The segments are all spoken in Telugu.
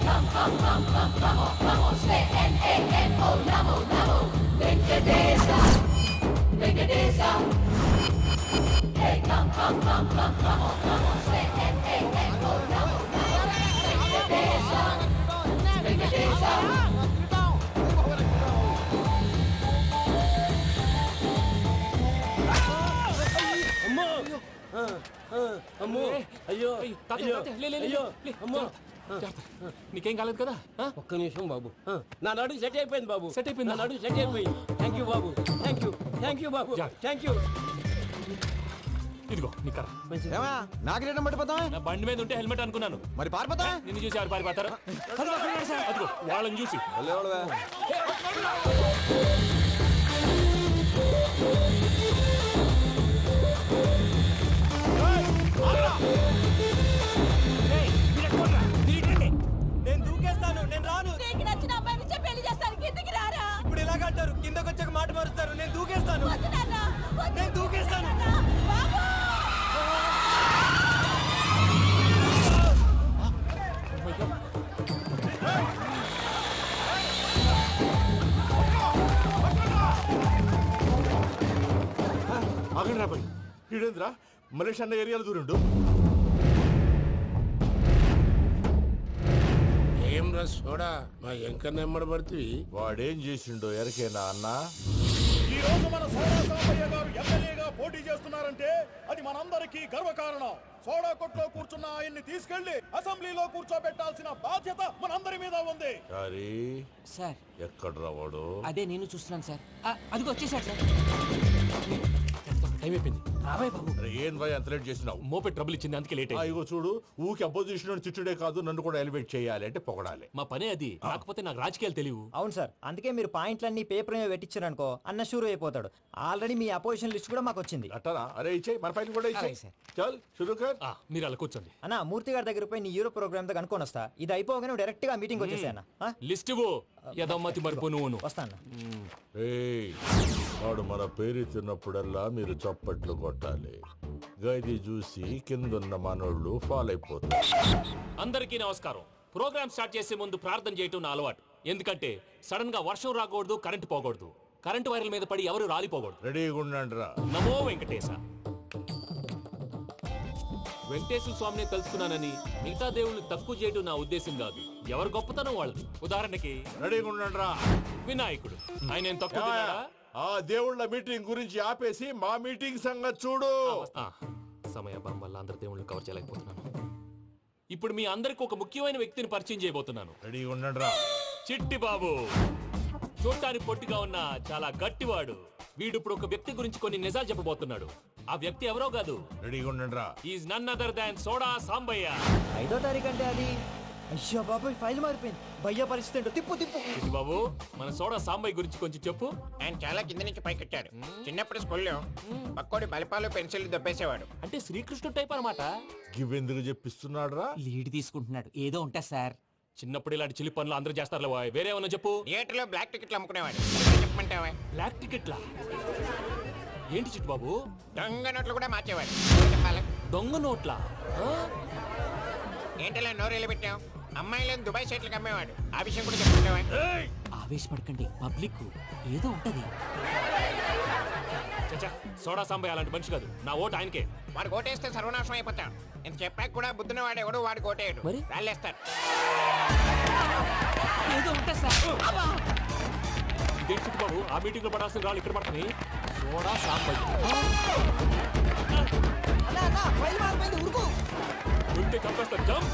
come on, say N-A-N-O, Namo, Namo, Venkatesa, Venkatesa. Hey, come on, say N-A-N-O, Namo, Namo, Venkatesa, Venkatesa. అమ్మో అయ్యో అయ్యో అమ్మో నీకేం కాలేదు కదా? ఒక్క నిమిషం బాబు, నా నడు సెట్ అయిపోయింది బాబు. సెట్ అయిపోయింది, నా నడు సెట్ అయిపోయింది. Thank you Babu, thank you Babu, thank you. ఇదిగో నీ కర్ర. నాగరేటం పట్టిపోతా నా బండి మీద ఉంటే హెల్మెట్ అనుకున్నాను. మరి పారిపోతా నిన్ను చూసి ఎవరు పారిపోతారు? అదిగో వాళ్ళని చూసి. నేను దూకేస్తాను, నేను రాను. నీకు నచ్చిన అబ్బాయిని చెప్పి పెళ్లి చేస్తాను, కిందకి రారా. ఇప్పుడు ఇలాగంటారు, కిందకు వచ్చాక మాట మారుస్తారు. నేను దూకేస్తాను, వద్దు నాన్న, వద్దు. నేను దూకేస్తాను. బాబు! ఆగండి రాబాయ్, ఈడేంద్రా మలేషియా అన్న ఏరియాలో దూరిండు. ఏం రస్ చూడా మా ఎంకర్ నెమ్మడబడుతుంది. వాడేం చేసిండో ఎరకేనా అన్న? ఈ రోజు మన సోడా సాంబయ్య గారు ఎమ్మెల్యేగా పోటీ చేస్తున్నారంటే అది మనందరికీ గర్వకారణం. సోడా కొట్లో కూర్చున్న ఆయన్ని తీసుకెళ్లి అసెంబ్లీలో కూర్చోబెట్టాల్సిన బాధ్యత మనందరి మీద ఉంది. సార్ ఎక్కడ రావాడు? అదే నేను చూస్తున్నాను సార్. అదిగో వచ్చేసాడు సార్. టైం అయిపోయింది. రాబాయ్ బాబు. ఏం భయ అంత లేట్ చేసినావు? మోపెట్ ట్రబుల్ ఇచ్చింది, అందుకే లేట్ అయింది. ఇగో చూడు, ఊకి అపోజిషన్ తిట్టుడే కాదు, నన్ను కూడా ఎలివేట్ చేయాలి అంటే పొగడాలి. మా పనే అది. కాకపోతే నాకు రాజకీయాలు తెలియవు. అవును సార్, అందుకే మీరు పాయింట్లన్నీ పేపర్ మీద పెట్టించారనుకో అన్న షూర్ అయిపోతాడు. ఆల్రెడీ మీ అపోజిషన్ లిస్ట్ కూడా మాకు వచ్చింది. అట్టనా? అరే ఇచ్చేయి, మన ఫైల్ కూడా ఇచ్చేయి. చల్ షురూ కర్. మీరు అలా కూర్చోండి. అన్న మూర్తి గారి దగ్గర పోయి నీ యూరో ప్రోగ్రామ్ దగ్గర అనుకోని వస్తా. ఇది అయిపోగానే డైరెక్ట్ గా మీటింగ్ వచ్చేసాను. లిస్ట్ యదమ్మతి మరిపో నువ్వు వస్తాను. వాడు మన పేరు తిన్నప్పుడల్లా మీరు చప్పట్లు కొట్టాలి. గది చూసి కిందున్న మనోళ్ళు ఫాలో అయిపోతారు. అందరికీ నమస్కారం. ప్రోగ్రామ్ స్టార్ట్ చేసే ముందు ప్రార్థన చేయటం నా అలవాటు. ఎందుకంటే సడన్ గా వర్షం రాకూడదు, కరెంటు పోకూడదు, కరెంటు వైర్ల మీద పడి ఎవరు రాలిపోకూడదు. రెడీగా ఉండండి రా. నమో వెంకటేశ. వెంకటేశ్వర స్వామిని తెలుసుకున్నానని మిగతా దేవుళ్ళు తక్కువ చేయడం నా ఉద్దేశం కాదు. ఎవరు గొప్పతనం వాళ్ళది. ఉదాహరణకి రెడీగా ఉండండి రా. వినాయకుడు, ఆయన ఏం తక్కువ తిన్నాడా? ఆ దేవుళ్ళ మీటింగ్ గురించి ఆపేసి మా మీటింగ్ సంగతి చూడు. సమయాభావం వల్ల అందరి దేవుళ్ళు కవర్ చేయలేకపోతున్నాను. ఇప్పుడు మీ అందరికి ఒక ముఖ్యమైన వ్యక్తిని పరిచయం చేయబోతున్నాను. రెడీగా ఉండండి రా. చిట్టి బాబు. చూడటానికి పొట్టిగా ఉన్న చాలా గట్టివాడు. వీడు ఇప్పుడు ఒక వ్యక్తి గురించి కొన్ని నిజాలు చెప్పబోతున్నాడు. ఆ వ్యక్తి ఎవరో కాదు. రెడీగా ఉండండి రా. Is none other than soda Sambaiah. 5వ తారీఖు అంటే అది. అయ్యో బాబాయ్, ఫైల్ మారిపోయింది. భయ్య పరిస్థితి ఏంటో తిప్పు. చిట్టి బాబు, మన సోడా సాంబయ్య గురించి కొంచెం చెప్పు. ఆయన చాలా కింద నుంచి పైకెట్టాడు. చిన్నప్పుడు స్కూల్లో పక్కోడి బలిపాలు పెన్సిల్ దొబ్బేసేవాడు. అంటే శ్రీకృష్ణుడు టైప్ అనమాట. గివెందుకు చెప్పిస్తున్నాడు రా? లీడ్ తీసుకుంటున్నాడు. ఏదో ఉంటా సార్. చిన్నప్పుడు ఇలాంటి చిలి పనులు అందరూ చేస్తారు. వేరే ఏమన్నా చెప్పు. థియేటర్ లో బ్లాక్ టికెట్లు అమ్ముకునేవాడు. చెప్పమంటావా? బ్లాక్ టికెట్లా? ఏంటి చిట్టు బాబు? దొంగ నోట్లు కూడా మార్చేవాడు. చెప్పాలి. దొంగ నోట్లా? ఏంటలా నోరేళ్ళు పెట్టావు? అమ్మాయిలను దుబాయ్ సైట్లకు అమ్మేవాడు. ఆ విషయం కూడా చెప్పమంటావా? ఆవేశపడకండి, పబ్లిక్ ఏదో ఉంటది. సోడా సాంబయ్య అలాంటి మనిషి కాదు. నా ఓటు ఆయనకే. వాడు ఓటేస్తే సర్వనాశనం అయిపోతాడు. ఇంత చెప్పాక కూడా బుద్ధిన వాడు ఎవడు వాడు ఓటేయడు. రాళ్ళేస్తాడు. ఏదో ఉంటా సార్. ఇదేంటి చిట్టు బాబు, ఆ మీటింగ్ లో పడాల్సిన రాళ్ళు ఇక్కడ పడుతుంది. సోడా సాంబయ్య ఉంటే చంపేస్తారు. జంప్.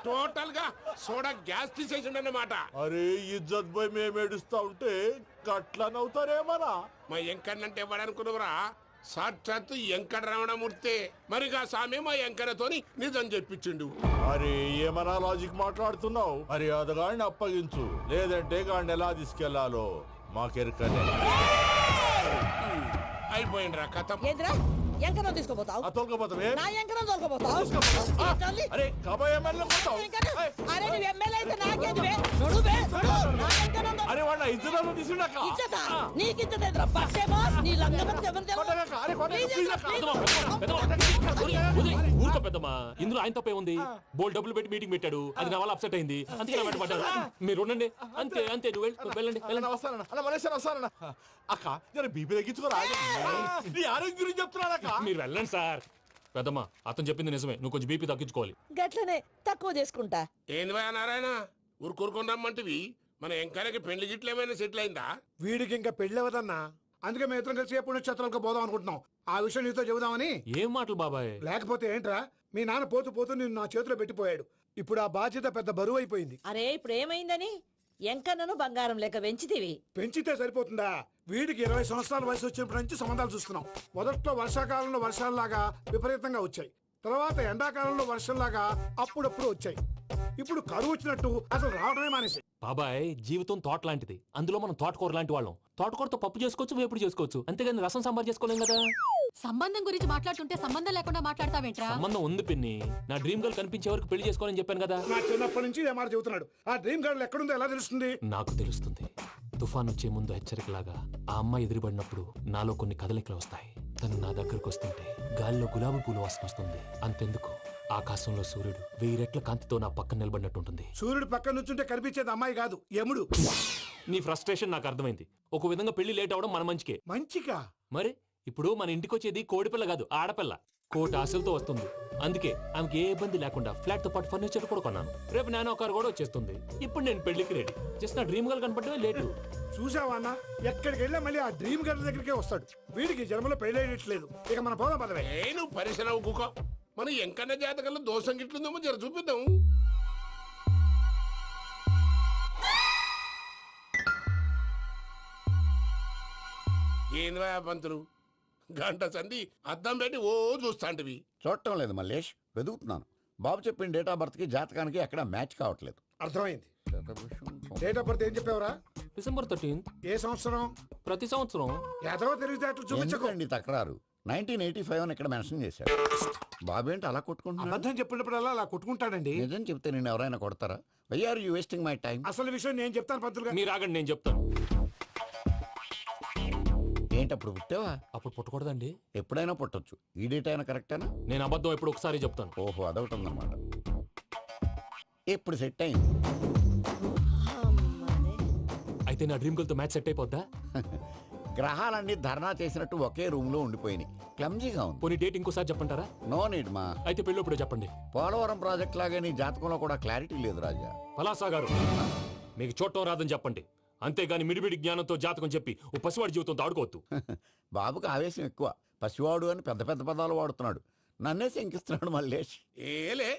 టోటల్ గా సోడా గ్యాస్ తీసేసిండు అన్నమాట. అరే ఇజ్జత్ పోయి మేము ఏడుస్తా ఉంటే గట్లా నవ్వుతారేమరా? మా ఎంకన్నంటే ఎవడనుకున్నావురా? సాక్షాత్తు ఎంకట రమణమూర్తి. మరిగా సామె మా ఎంకన్నతోని నిజం చెప్పించిండు. అరే ఏమన్నా లాజిక్ మాట్లాడుతున్నావు? మరి అదగాడిని అప్పగించు, లేదంటే గాడిని ఎలా తీసుకెళ్లాలో మాకెరకనే. అయిపోయి పోయిండ్రా కథం. ఏంద్రా ఎంకరం తీసుకోపోతావు తోలుకోపోతావే నా ఎంకరం తోలుకోపోతావు అరే కాబోయే ఎమ్మెల్యే పోతావు. అరే నువ్వు ఎమ్మెల్యే అయితే నాకేది బే నడు బే నడు నా ఎంకరం అరే వాళ్ళ ఇద్దరు తీసుకున్నాక ఇచ్చతా నీకు ఇచ్చదేద్రా బస్సే బాస్ నీ లంగమని ఎవరు ఊరుకో పెద్దమ్మా, ఇందులో ఆయన తప్పే ఉంది. బోల్ డబ్బులు పెట్టి మీటింగ్ పెట్టాడు, అది నా వల్ల అప్సెట్ అయింది, అందుకే నా వెంట పడ్డాడు. మీరు ఉండండి, అంతే అంతే. నువ్వు వెళ్ళండి వెళ్ళండి. వస్తానన్న అలా మలేషియా వస్తానన్న. అక్క జర బీపీ తగ్గించుకోరా, నీ ఆరోగ్యం గురించి చెప్తున్నాను అక్క. మీరు వెళ్ళండి సార్. పెద్దమ్మా అతను చెప్పింది నిజమే, నువ్వు కొంచెం బీపీ తగ్గించుకోవాలి. గట్లనే తక్కువ చేసుకుంటా. ఏంది భయ నారాయణ ఊరుకూరుకొని రమ్మంటివి? మన ఎంకరకి పెళ్లి గిట్లు ఏమైనా సెటిల్ అయిందా? వీడికి ఇంకా పెళ్లి అవ్వదన్నా, అందుకే మేము ఇద్దరం కలిసి పుణ్యక్షేత్రాలకు పోదాం అనుకుంటున్నాం. ఆ విషయం నీతో చెబుదామని. ఏం మాటలు బాబాయ్? లేకపోతే ఏంట్రా, మీ నాన్న పోతూ పోతూ నిన్ను నా చేతిలో పెట్టిపోయాడు. ఇప్పుడు ఆ బాధ్యత పెద్ద బరువు అయిపోయింది. అరే ఇప్పుడు ఏమైందని ఎంకన్నను బంగారం లెక్క పెంచితివి. పెంచితే సరిపోతుందా? వీడికి 20 సంవత్సరాల వయసు వచ్చినప్పటి నుంచి సంబంధాలు చూస్తున్నాం. మొదట్లో వర్షాకాలంలో వర్షాలలాగా విపరీతంగా వచ్చాయి, తర్వాత ఎండాకాలంలో వర్షంలాగా అప్పుడప్పుడు వచ్చాయి. ఇప్పుడు కరువు వచ్చినట్టు అసలు రావడమే మానేసి. బాబాయ్ జీవితం తోట లాంటిది, అందులో మనం తోటకూర లాంటి వాళ్ళం. తోటకూరతో పప్పు చేసుకోవచ్చు, వేపుడు చేసుకోవచ్చు, అంతేగాని రసం సాంబార్ చేసుకోలేం కదా. సంబంధం గురించి మాట్లాడుతుంటే సంబంధం లేకుండా మాట్లాడతావేంట్రా? సంబంధం ఉంది పిన్ని, నా డ్రీమ్ గర్ల్ కనిపించే వరకు పెళ్లి చేసుకోవాలని చెప్పాను కదా. నా చిన్నప్పటి నుంచి ఏ మాట చెబుతున్నాడు. ఆ డ్రీమ్ గర్ల్ ఎక్కడుందో ఎలా తెలుస్తుంది? నాకు తెలుస్తుంది. తుఫాన్ వచ్చే ముందు హెచ్చరికలాగా ఆ అమ్మాయి ఎదురుపడినప్పుడు నాలో కొన్ని కదలికలు వస్తాయి. తను నా దగ్గరకు వస్తుంటే గాలిలో గులాబీ పూలు వాసన వస్తుంది. అంతెందుకు, ఆకాశంలో సూర్యుడు 1000 రెట్ల కాంతితో నా పక్కన నిలబడినట్టుంటుంది. సూర్యుడు పక్కన నుంచుంటే కనిపించేది అమ్మాయి కాదు, యముడు. నీ ఫ్రస్ట్రేషన్ నాకు అర్థమైంది. ఒక విధంగా పెళ్లి లేట్ అవడం మన మంచికే. మంచిగా? మరి ఇప్పుడు మన ఇంటికి వచ్చేది కోడిపిల్ల కాదు, ఆడపిల్ల. కోటి ఆశలతో వస్తుంది. అందుకే ఆమెకి ఏ ఇబ్బంది లేకుండా ఫ్లాట్ తో పాటు ఫర్నిచర్ కూడా కొన్నాను. రేపు నానో కారు కూడా వచ్చేస్తుంది. ఇప్పుడు నేను పెళ్లికి రెడీ. జస్ట్ నా డ్రీమ్ గర్ల్ కనపడమే లేటు. చూసావా అన్న, ఎక్కడికి వెళ్ళా మళ్ళీ ఆ డ్రీమ్ గర్ల్ దగ్గరికే వస్తాడు. వీడికి జన్మలో పెళ్ళేయట్లేదు. ఇక మన పోదాం పదవే. నువ్వు పరిశ్రమ కుక. మన ఎంకన్న జాతకంలో దోషం గిట్లుందేమో జర చూపిద్దాం. ఏంది పంతులు, గంట సంధి అద్దం పెట్టి ఓ చూస్తాంటివి. చూడటం లేదు మల్లేష్, వెతుకుతున్నాను. బాబు చెప్పిన డేట్ ఆఫ్ బర్త్ కి జాతకానికి ఎక్కడ మ్యాచ్ కావట్లేదు. అర్థమైంది. డేట్ ఆఫ్ బర్త్ ఏం చెప్పావురా? December 13th. ఏ సంవత్సరం? ప్రతి సంవత్సరం. ఎదవ తెలివితేటలు చూపించకండి. తక్రారు 1985 అని ఇక్కడ మెన్షన్ చేశాడు. బాబు ఏంటి అలా కొట్టుకుంటున్నాడు? అబద్ధం చెప్పినప్పుడల్లా అలా కొట్టుకుంటాడండి. నిజం చెప్తే నేను ఎవరైనా కొడతారా? Why are you wasting my time? అసలు విషయం నేను చెప్తాను పంతులు గారు. మీరు ఆగండి, నేను చెప్తాను. ఏంటి అప్పుడు పుట్టావా? అప్పుడు పుట్టకూడదండి. ఎప్పుడైనా పుట్టొచ్చు. ఈ డేట్ అయినా కరెక్టేనా? నేను అబద్ధం ఎప్పుడు ఒకసారి చెప్తాను. ఓహో, అదొకటి ఉందన్నమాట. ఎప్పుడు సెట్ అయింది? అయితే నా డ్రీమ్ గర్ల్ తో మ్యాచ్ సెట్ అయిపోద్దా? గ్రహాలన్నీ ధర్నా చేసినట్టు ఒకే రూమ్ లో ఉండిపోయినాయి. క్లమ్జీగా ఉంది. పోనీ డేట్ ఇంకోసారి చెప్పంటారా? నో నీడ్ మా. అయితే పెళ్ళి ఇప్పుడు చెప్పండి. పోలవరం ప్రాజెక్ట్ లాగే నీ జాతకంలో కూడా క్లారిటీ లేదు రాజా. పలాసా గారు, మీకు చూడటం రాదని చెప్పండి, అంతేగాని మిడిమిడి జ్ఞానంతో జాతకం చెప్పి ఓ పసివాడి జీవితంతో ఆడుకోవద్దు. బాబుకి ఆవేశం ఎక్కువ. పసివాడు అని పెద్ద పెద్ద పదాలు వాడుతున్నాడు. నన్నే శంకిస్తున్నాడు మల్లేష్. ఏలే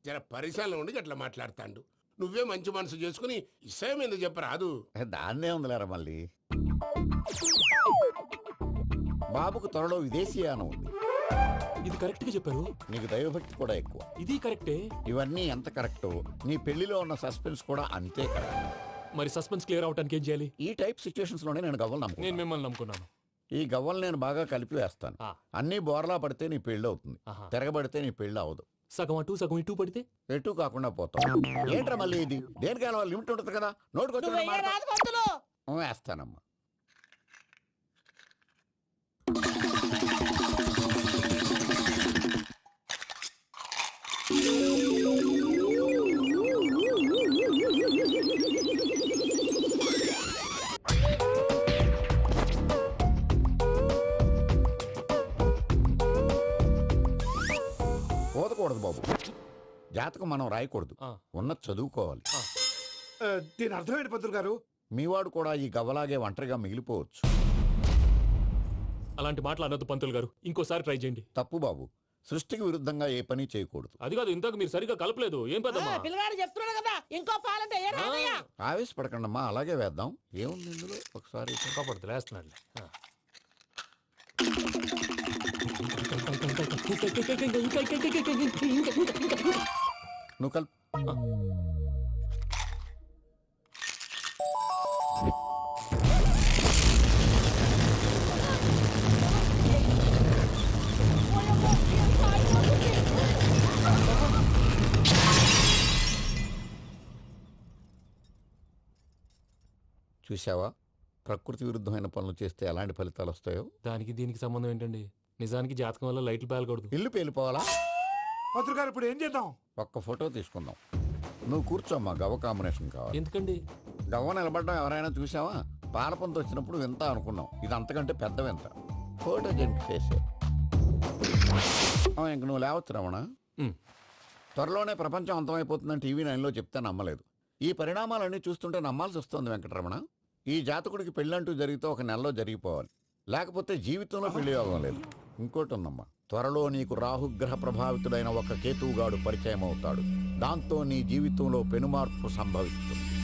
జర పరిశ్రమలో ఉండి అట్లా మాట్లాడతాండు. నువ్వే మంచి మనసు చేసుకుని ఇష్టం ఎందుకు చెప్పరాదు? దాన్నే ఉందిలేరా మళ్ళీ. బాబుకు త్వరలో విదేశీయానం ఉంది. ఇది కరెక్ట్ గా చెప్పారు. నీకు దైవభక్తి కూడా ఎక్కువ. ఇది కరెక్టే. ఇవన్నీ ఎంత కరెక్టో నీ పెళ్లిలో ఉన్న సస్పెన్స్ కూడా అంతే కరెక్ట్. మరి సస్పెన్స్ క్లియర్ అవడానికి ఏం చేయాలి? ఈ టైప్ సిచ్యువేషన్స్ లోనే నేను గవ్వలు నమ్ముకున్నాను. నేను మిమ్మల్ని నమ్ముకున్నాను. ఈ గవ్వలు నేను బాగా కలిపి వేస్తాను. అన్ని బోర్లా పడితే నీ పెళ్లి అవుతుంది, తిరగబడితే నీ పెళ్లి అవదు. సగం అటు సగం ఇటు పడితే ఎటు కాకుండా పోతాం. ఏంట్రా మళ్ళీ ఇది? దేనికైనా లిమిట్ ఉంటుంది కదా. నోటుకొచ్చి వేస్తానమ్మా. పోదకూడదు బాబు. జాతకం మనం రాయకూడదు, ఉన్నది చదువుకోవాలి. దీని అర్థం ఏంటి పంతులు గారు? మీవాడు కూడా ఈ గవ్వలాగే ఒంటరిగా మిగిలిపోవచ్చు. అలాంటి మాటలు అనొద్దు పంతులు గారు, ఇంకోసారి ట్రై చేయండి. తప్పు బాబు. సృష్టికి విరుద్ధంగా ఏ పని చేయకూడదు. అది కాదు, ఇంతకు మీరు సరిగా కలపలేదు. ఏం పెద్దమ్మా? పిల్లగాడు చెప్తున్నాడు కదా, ఇంకో పాలంటే ఆవేశపడకండమ్మా, అలాగే వేద్దాం. ఏముంది ఇందులో? ఒకసారి కాపాడుతు వేస్తున్నాడు. నువ్వు కల్ చూసావా ప్రకృతి విరుద్ధమైన పనులు చేస్తే ఎలాంటి ఫలితాలు వస్తాయో? దానికి దీనికి సంబంధం ఏంటండి? నిజానికి జాతకం వల్ల లైట్లు పేలకూడదు. ఇల్లు పేలిపోవాలా? పత్రికారు ఇప్పుడు ఏం చేద్దాం? ఒక్క ఫోటో తీసుకుందాం. నువ్వు కూర్చోమ్మా, గవ్వ కాంబినేషన్ కావాలి. ఎందుకండి? గవ్వ నిలబడడం ఎవరైనా చూసావా? పాలపంత వచ్చినప్పుడు వింత అనుకున్నాం, ఇది అంతకంటే పెద్ద వింత. ఫోటో జంప్ చేసే ఇంక నువ్వు లేవచ్చు రమణ. త్వరలోనే ప్రపంచం అంతమైపోతుందని టీవీ 9లో చెప్తే నమ్మలేదు. ఈ పరిణామాలన్నీ చూస్తుంటే నమ్మాల్సి వస్తుంది వెంకటరమణ. ఈ జాతకుడికి పెళ్ళంటూ జరిగితే ఒక నెలలో జరిగిపోవాలి, లేకపోతే జీవితంలో పెళ్లి యోగం లేదు. ఇంకోటి ఉందమ్మా, త్వరలో నీకు రాహుగ్రహ ప్రభావితుడైన ఒక కేతువుగాడు పరిచయం అవుతాడు. దాంతో నీ జీవితంలో పెనుమార్పు సంభవిస్తుంది.